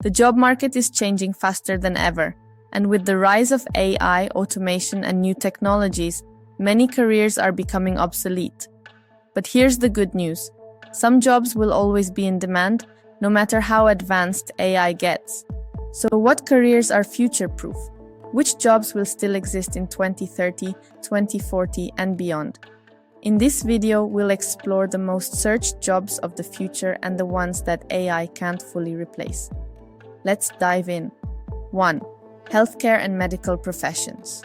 The job market is changing faster than ever, and with the rise of AI, automation, and new technologies, many careers are becoming obsolete. But here's the good news. Some jobs will always be in demand, no matter how advanced AI gets. So what careers are future-proof? Which jobs will still exist in 2030, 2040, and beyond? In this video, we'll explore the most searched jobs of the future and the ones that AI can't fully replace. Let's dive in. 1. Healthcare and medical professions.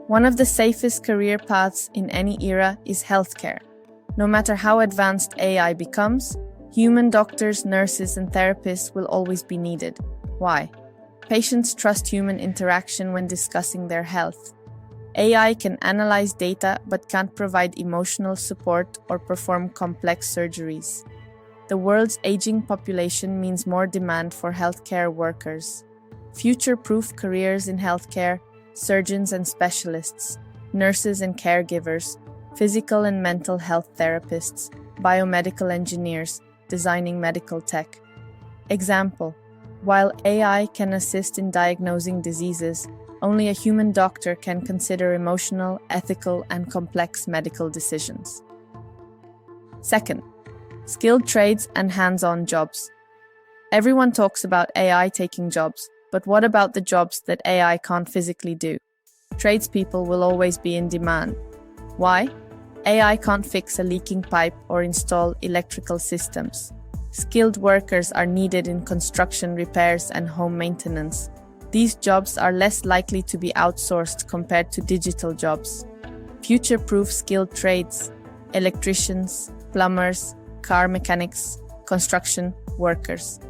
One of the safest career paths in any era is healthcare. No matter how advanced AI becomes, human doctors, nurses, and therapists will always be needed. Why? Patients trust human interaction when discussing their health. AI can analyze data but can't provide emotional support or perform complex surgeries. The world's aging population means more demand for healthcare workers. Future-proof careers in healthcare, surgeons and specialists, nurses and caregivers, physical and mental health therapists, biomedical engineers, designing medical tech. Example: while AI can assist in diagnosing diseases, only a human doctor can consider emotional, ethical, and complex medical decisions. 2. Skilled trades and hands-on jobs. Everyone talks about AI taking jobs, but what about the jobs that AI can't physically do? Tradespeople will always be in demand. Why? AI can't fix a leaking pipe or install electrical systems. Skilled workers are needed in construction, repairs, and home maintenance. These jobs are less likely to be outsourced compared to digital jobs. Future-proof skilled trades: electricians, plumbers, car mechanics, construction workers.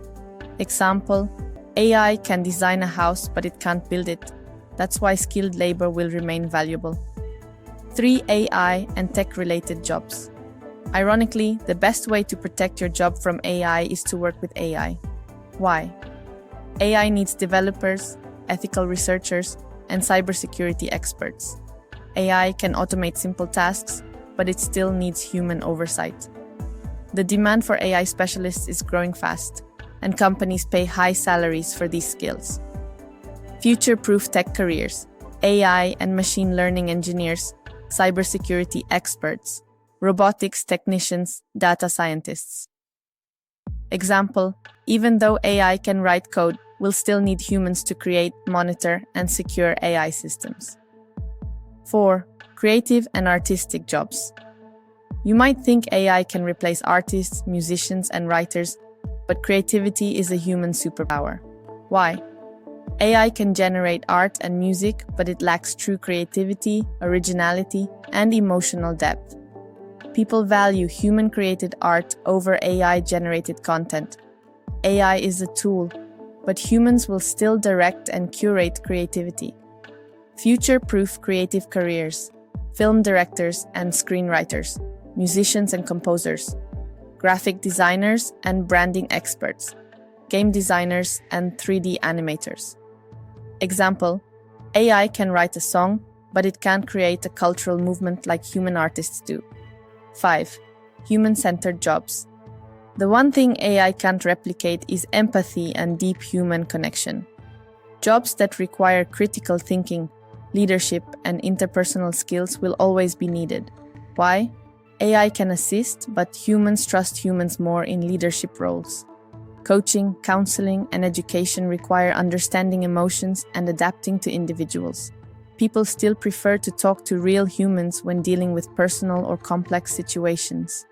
Example: AI can design a house, but it can't build it. That's why skilled labor will remain valuable. 3. AI and tech-related jobs. Ironically, the best way to protect your job from AI is to work with AI. Why? AI needs developers, ethical researchers, and cybersecurity experts. AI can automate simple tasks, but it still needs human oversight. The demand for AI specialists is growing fast, and companies pay high salaries for these skills. Future-proof tech careers: AI and machine learning engineers, cybersecurity experts, robotics technicians, data scientists. Example: even though AI can write code, we'll still need humans to create, monitor, and secure AI systems. 4. Creative and artistic jobs. You might think AI can replace artists, musicians, and writers, but creativity is a human superpower. Why? AI can generate art and music, but it lacks true creativity, originality, and emotional depth. People value human-created art over AI-generated content. AI is a tool, but humans will still direct and curate creativity. Future-proof creative careers: film directors and screenwriters, musicians and composers, graphic designers and branding experts, game designers and 3D animators. Example: AI can write a song, but it can't create a cultural movement like human artists do. 5. Human-centered jobs. The one thing AI can't replicate is empathy and deep human connection. Jobs that require critical thinking, leadership, and interpersonal skills will always be needed. Why? AI can assist, but humans trust humans more in leadership roles. Coaching, counseling, and education require understanding emotions and adapting to individuals. People still prefer to talk to real humans when dealing with personal or complex situations.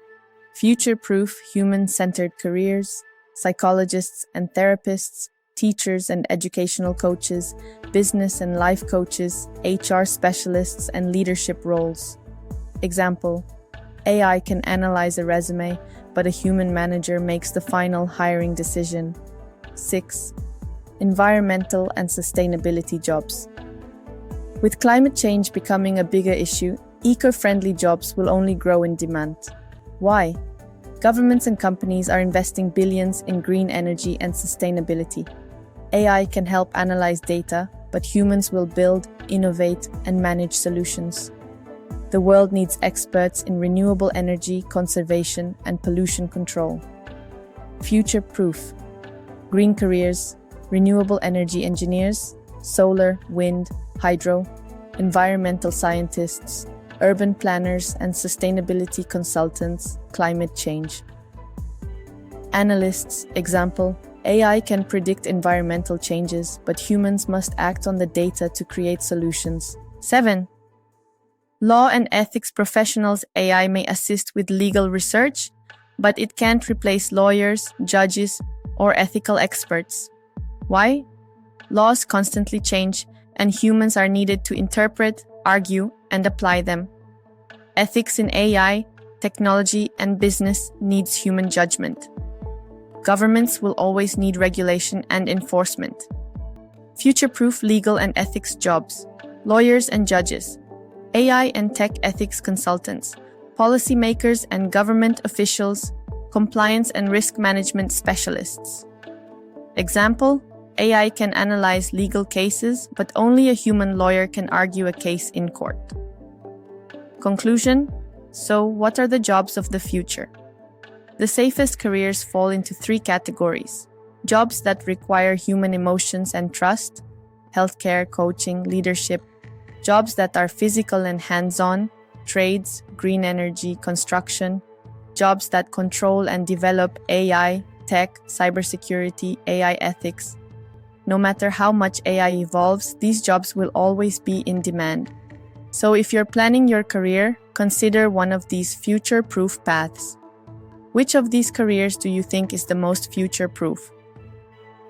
Future-proof, human-centered careers: psychologists and therapists, teachers and educational coaches, business and life coaches, HR specialists, and leadership roles. Example: AI can analyze a resume, but a human manager makes the final hiring decision. 6. Environmental and sustainability jobs. With climate change becoming a bigger issue, eco-friendly jobs will only grow in demand. Why? Governments and companies are investing billions in green energy and sustainability. AI can help analyze data, but humans will build, innovate, and manage solutions. The world needs experts in renewable energy, conservation, and pollution control. Future-proof: green careers, renewable energy engineers, solar, wind, hydro, environmental scientists, urban planners and sustainability consultants, climate change. Analysts, example, AI can predict environmental changes, but humans must act on the data to create solutions. 7. Law and ethics professionals. AI may assist with legal research, but it can't replace lawyers, judges, or ethical experts. Why? Laws constantly change, and humans are needed to interpret, argue, and apply them. Ethics in AI, technology, and business needs human judgment. Governments will always need regulation and enforcement. Future-proof legal and ethics jobs, lawyers and judges, AI and tech ethics consultants, policymakers and government officials, compliance and risk management specialists. Example, AI can analyze legal cases, but only a human lawyer can argue a case in court. Conclusion: so, what are the jobs of the future? The safest careers fall into 3 categories: jobs that require human emotions and trust, healthcare, coaching, leadership; jobs that are physical and hands-on, trades, green energy, construction; jobs that control and develop AI, tech, cybersecurity, AI ethics. No matter how much AI evolves, these jobs will always be in demand. So if you're planning your career, consider one of these future-proof paths. Which of these careers do you think is the most future-proof?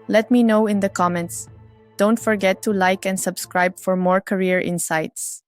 Let me know in the comments. Don't forget to like and subscribe for more career insights.